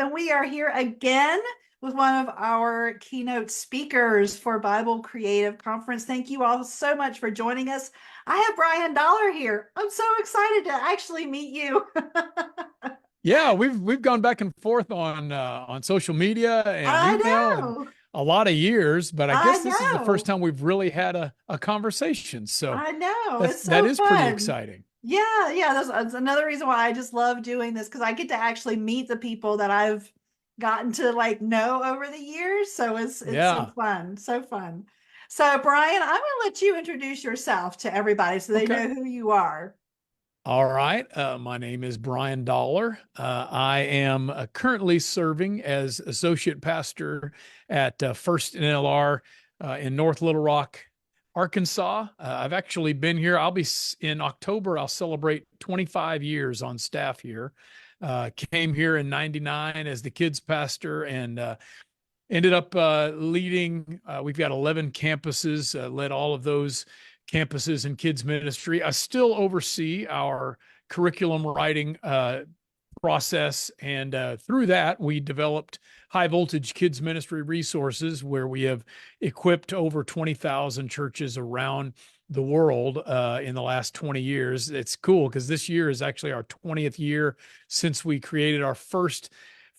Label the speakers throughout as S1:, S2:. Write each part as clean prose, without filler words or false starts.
S1: And we are here again with one of our keynote speakers for Bible Creative Conference. Thank you all so much for joining us. I have Brian Dollar here. I'm so excited to actually meet you.
S2: Yeah, we've gone back and forth on social media and
S1: I
S2: email and
S1: know.
S2: a lot of years, but I
S1: I
S2: guess this is the first
S1: know.
S2: time we've really had a conversation. So
S1: I know.
S2: that's
S1: It's
S2: that
S1: so
S2: is pretty
S1: fun.
S2: exciting.
S1: Yeah. That's another reason why I just love doing this because I get to actually meet the people that I've gotten to like know over the years. So it's so
S2: Yeah.
S1: fun, so fun. So Brian, I'm gonna let you introduce yourself to everybody so they
S2: Okay.
S1: know who you are.
S2: All right. My name is Brian Dollar. I am currently serving as associate pastor at First NLR in North Little Rock, Arkansas. I've actually been here. In October. I'll celebrate 25 years on staff here. Came here in '99 as the kids pastor and ended up leading. We've got 11 campuses. Led all of those campuses in kids ministry. I still oversee our curriculum writing process, and through that, we developed high voltage kids ministry resources where we have equipped over 20,000 churches around the world in the last 20 years. It's cool because this year is actually our 20th year since we created our first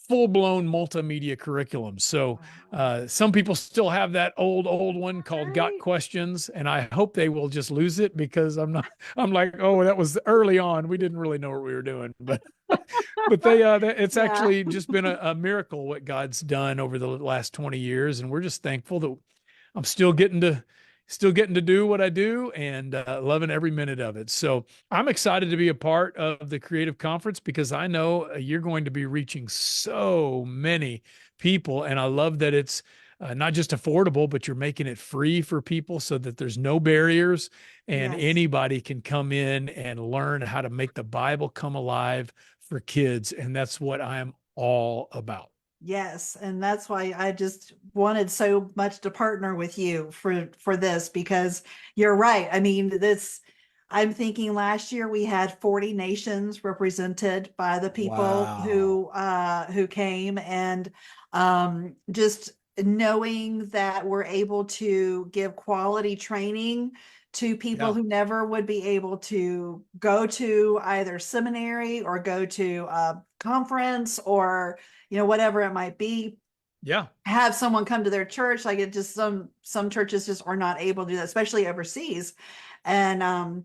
S2: full-blown multimedia curriculum. So
S1: Wow.
S2: some people still have that old one called Got
S1: Right.
S2: Questions, and I hope they will just lose it because I'm like, oh, that was early on. We didn't really know what we were doing, but it's
S1: Yeah.
S2: actually just been a miracle what God's done over the last 20 years, and we're just thankful that I'm still getting to do what I do and loving every minute of it. So I'm excited to be a part of the Creative Conference because I know you're going to be reaching so many people, and I love that it's not just affordable, but you're making it free for people so that there's no barriers and
S1: Yes.
S2: anybody can come in and learn how to make the Bible come alive for kids. And that's what I'm all about.
S1: Yes, and that's why I just wanted so much to partner with you for this because you're right. I mean, this I'm thinking last year we had 40 nations represented by the people
S2: Wow.
S1: who came and just knowing that we're able to give quality training to people
S2: Yeah.
S1: who never would be able to go to either seminary or go to a conference or whatever it might be,
S2: Yeah.
S1: have someone come to their church. Like it just some churches just are not able to do that, especially overseas. And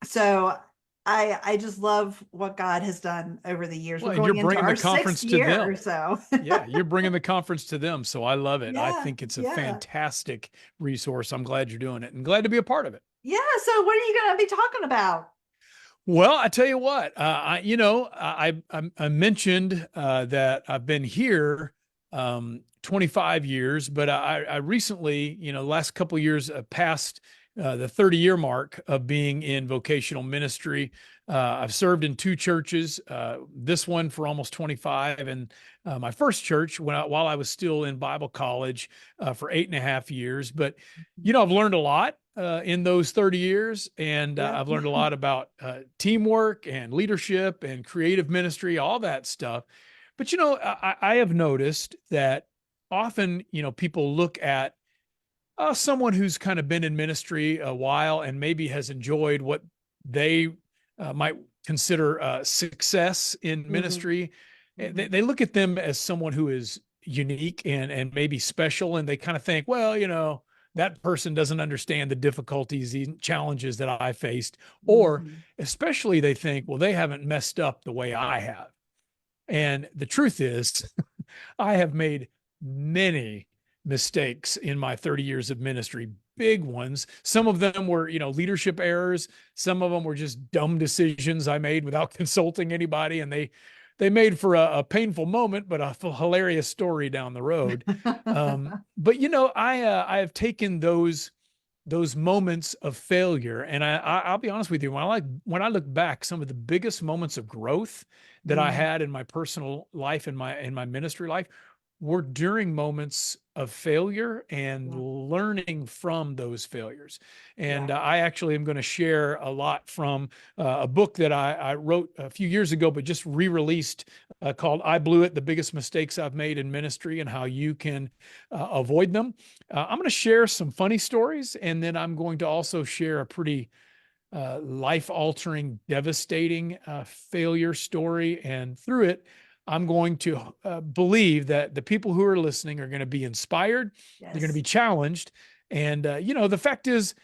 S1: so I just love what God has done over the years.
S2: Well,
S1: We're
S2: and you're
S1: going into
S2: bringing
S1: our
S2: the
S1: sixth
S2: conference to
S1: year or
S2: them.
S1: so.
S2: Yeah, you're bringing the conference to them. So I love it. I
S1: Yeah,
S2: think it's a
S1: yeah.
S2: fantastic resource. I'm glad you're doing it and glad to be a part of it.
S1: Yeah. So what are you gonna be talking about?
S2: Well, I tell you what, I mentioned that I've been here 25 years, but I recently, last couple of years passed the 30-year mark of being in vocational ministry. I've served in two churches, this one for almost 25, and my first church while I was still in Bible college for 8.5 years. But I've learned a lot in those 30 years. And
S1: Yeah.
S2: I've learned a lot about teamwork and leadership and creative ministry, all that stuff. But, I have noticed that often, people look at someone who's kind of been in ministry a while and maybe has enjoyed what they might consider success in
S1: Hmm.
S2: ministry.
S1: Hmm.
S2: They look at them as someone who is unique and maybe special, and they kind of think, well, that person doesn't understand the difficulties, the challenges that I faced, or
S1: Hmm.
S2: especially they think, well, they haven't messed up the way I have. And the truth is, I have made many mistakes in my 30 years of ministry, big ones. Some of them were, leadership errors. Some of them were just dumb decisions I made without consulting anybody. And they made for a painful moment, but a hilarious story down the road. But I have taken those moments of failure, and I'll be honest with you, when I look back, some of the biggest moments of growth that I
S1: Hmm.
S2: had in my personal life, in my ministry life, were during moments of failure and
S1: Yeah.
S2: learning from those failures. And
S1: Yeah.
S2: I actually am going to share a lot from a book that I wrote a few years ago, but just re-released, called "I Blew It: The Biggest Mistakes I've Made in Ministry and How You Can Avoid Them." I'm going to share some funny stories, and then I'm going to also share a pretty life-altering, devastating failure story. And through it, I'm going to believe that the people who are listening are going to be inspired. They're going to
S1: Yes.
S2: be challenged. And the fact is,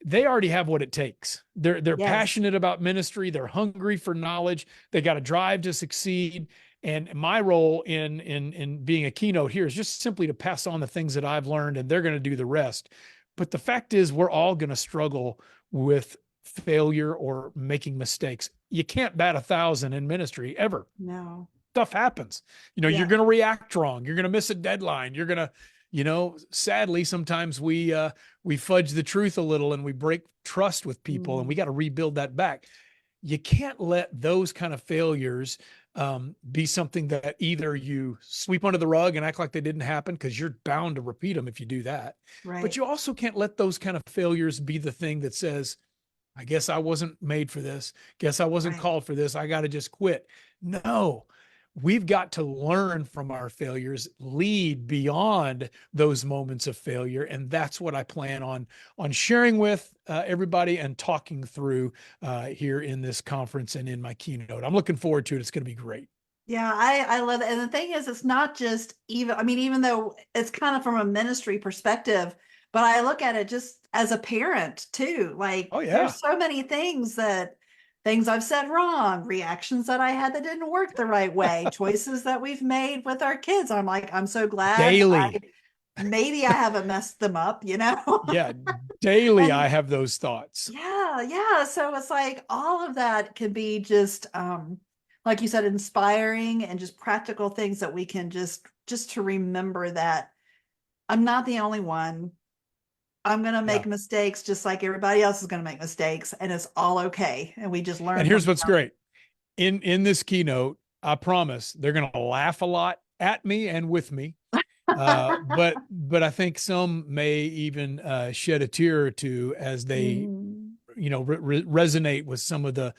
S2: they already have what it takes. They're
S1: Yes.
S2: passionate about ministry. They're hungry for knowledge. They got a drive to succeed. And my role in being a keynote here is just simply to pass on the things that I've learned, and they're going to do the rest. But the fact is, we're all going to struggle with failure or making mistakes. You can't bat 1,000 in ministry ever.
S1: No.
S2: Stuff happens. You're
S1: Yeah.
S2: going to react wrong. You're going to miss a deadline. You're going to, sadly, sometimes we fudge the truth a little and we break trust with people, and we
S1: Mm.
S2: got to rebuild that back. You can't let those kind of failures be something that either you sweep under the rug and act like they didn't happen, because you're bound to repeat them if you do that. But
S1: Right.
S2: you also can't let those kind of failures be the thing that says, I guess I wasn't made for this. Guess I wasn't
S1: Right.
S2: called for this. I got to just quit. No, we've got to learn from our failures, lead beyond those moments of failure. And that's what I plan on sharing with everybody and talking through here in this conference and in my keynote. I'm looking forward to it. It's going to be great.
S1: Yeah, I love it. And the thing is, it's not just even, I mean, even though it's kind of from a ministry perspective, but I look at it just as a parent too. Like
S2: Oh, yeah.
S1: there's so many things I've said wrong, reactions that I had that didn't work the right way, choices that we've made with our kids. I'm like, I'm so glad
S2: Daily.
S1: maybe I haven't messed them up, you know?
S2: Yeah. Daily, I
S1: And
S2: have those thoughts.
S1: yeah, yeah. So it's like all of that can be just like you said, inspiring and just practical things that we can just to remember that I'm not the only one. I'm gonna
S2: Yeah.
S1: make mistakes just like everybody else is gonna make mistakes, and it's all okay. And we just
S2: And
S1: learn from
S2: here's what's great. In this keynote, I promise they're going to laugh a lot at me and with me. But I think some may even shed a tear or two as they,
S1: Mhm.
S2: resonate with some of the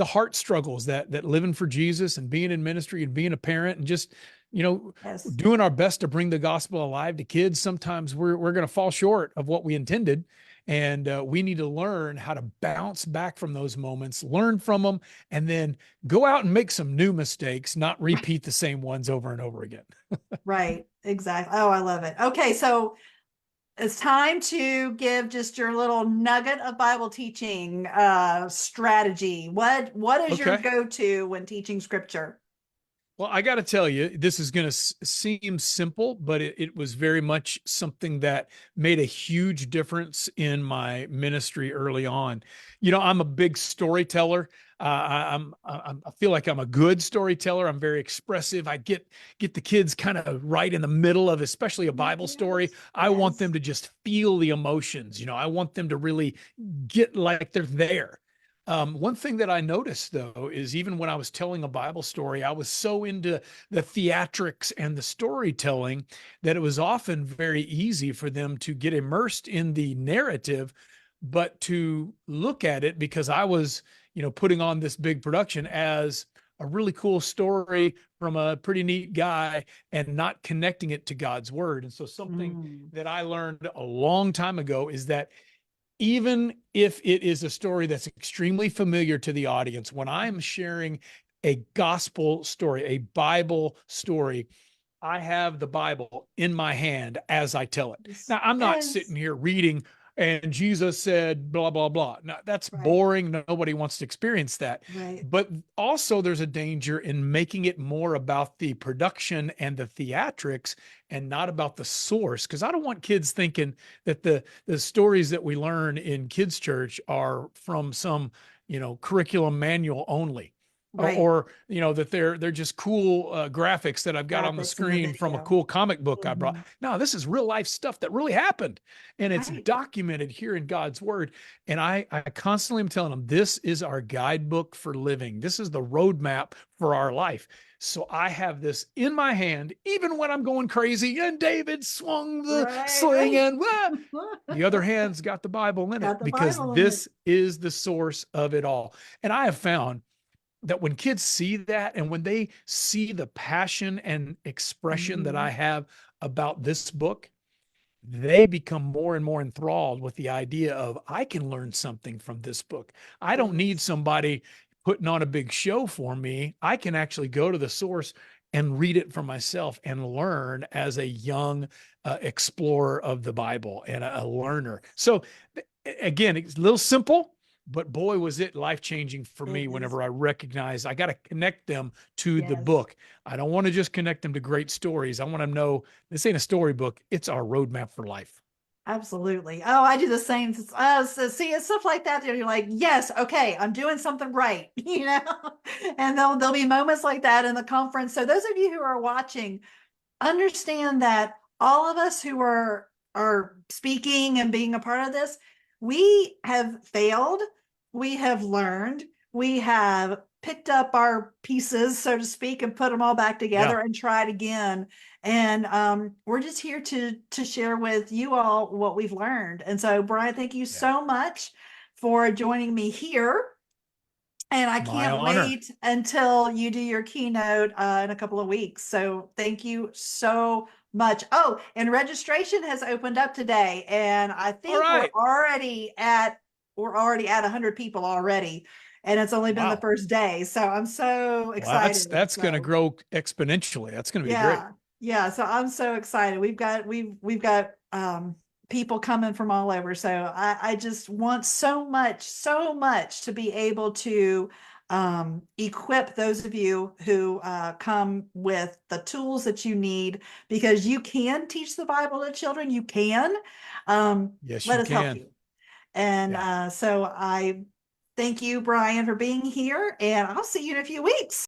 S2: heart struggles that living for Jesus and being in ministry and being a parent and just, you know,
S1: Yes.
S2: doing our best to bring the gospel alive to kids. Sometimes we're going to fall short of what we intended. And we need to learn how to bounce back from those moments, learn from them, and then go out and make some new mistakes, not repeat the same ones over and over again.
S1: Right. Exactly. Oh, I love it. Okay, so it's time to give just your little nugget of Bible teaching strategy. What is your
S2: Okay.
S1: go-to when teaching scripture?
S2: Well, I got to tell you, this is going to seem simple, but it was very much something that made a huge difference in my ministry early on. I'm a big storyteller. I feel like I'm a good storyteller. I'm very expressive. I get the kids kind of right in the middle of, especially a Bible story.
S1: Yes.
S2: I want them
S1: Yes.
S2: to just feel the emotions. I want them to really get like they're there. One thing that I noticed, though, is even when I was telling a Bible story, I was so into the theatrics and the storytelling that it was often very easy for them to get immersed in the narrative, but to look at it, because I was, putting on this big production, as a really cool story from a pretty neat guy, and not connecting it to God's word. And so something
S1: Mm.
S2: that I learned a long time ago is that even if it is a story that's extremely familiar to the audience, when I'm sharing a gospel story, a Bible story, I have the Bible in my hand as I tell it.
S1: Yes.
S2: Now, I'm not
S1: Yes.
S2: sitting here reading and Jesus said blah blah blah. Now, that's
S1: Right.
S2: boring. Nobody wants to experience that.
S1: Right.
S2: But also there's a danger in making it more about the production and the theatrics and not about the source, because I don't want kids thinking that the stories that we learn in kids church are from some, curriculum manual only.
S1: Right.
S2: that they're just cool graphics that I've got on the
S1: Graphics and the
S2: screen from a
S1: video.
S2: cool comic book I brought.
S1: Mhm.
S2: No, this is real life stuff that really happened, and it's
S1: Right.
S2: documented here in God's word. And I constantly am telling them, this is our guidebook for living. This is the roadmap for our life. So I have this in my hand, even when I'm going crazy. And David swung the
S1: Right,
S2: sling,
S1: right.
S2: and the other hand's got the Bible in it,
S1: Got the
S2: because
S1: Bible in it.
S2: this is the source of it all. And I have found that when kids see that, and when they see the passion and expression that I
S1: Mhm.
S2: have about this book, they become more and more enthralled with the idea of, I can learn something from this book. I don't need
S1: Yes.
S2: somebody putting on a big show for me. I can actually go to the source and read it for myself and learn as a young explorer of the Bible and a learner. So again, it's a little simple, but boy, was it life changing for
S1: It
S2: me
S1: is.
S2: whenever I recognized I got to connect them to the
S1: Yes.
S2: book. I don't want to just connect them to great stories. I want them to know this ain't a storybook, it's our roadmap for life.
S1: Absolutely. Oh, I do the same. So see, it's stuff like that. You're like, yes, okay, I'm doing something right, And there'll be moments like that in the conference. So those of you who are watching, understand that all of us who are speaking and being a part of this, we have failed, we have learned, we have picked up our pieces, so to speak, and put them all back
S2: Yeah.
S1: together and tried again. And we're just here to share with you all what we've learned. And so, Brian, thank you
S2: Yeah.
S1: so much for joining me here. And I
S2: My
S1: can't
S2: honor.
S1: wait until you do your keynote in a couple of weeks. So thank you so much. Oh, and registration has opened up today, and I
S2: All
S1: think
S2: right.
S1: we're already at 100 people already, and it's only been the
S2: Wow.
S1: first day. So I'm so
S2: Well, that's
S1: excited.
S2: that's going to
S1: So
S2: grow exponentially. That's going to be great.
S1: yeah, yeah. So I'm so excited. We've got people coming from all over. So I just want so much to be able to equip those of you who come with the tools that you need, because you can teach the Bible to children. You can.
S2: Yes,
S1: Let
S2: you
S1: us help
S2: can.
S1: you. And
S2: Yeah.
S1: so I thank you, Brian, for being here, and I'll see you in a few weeks.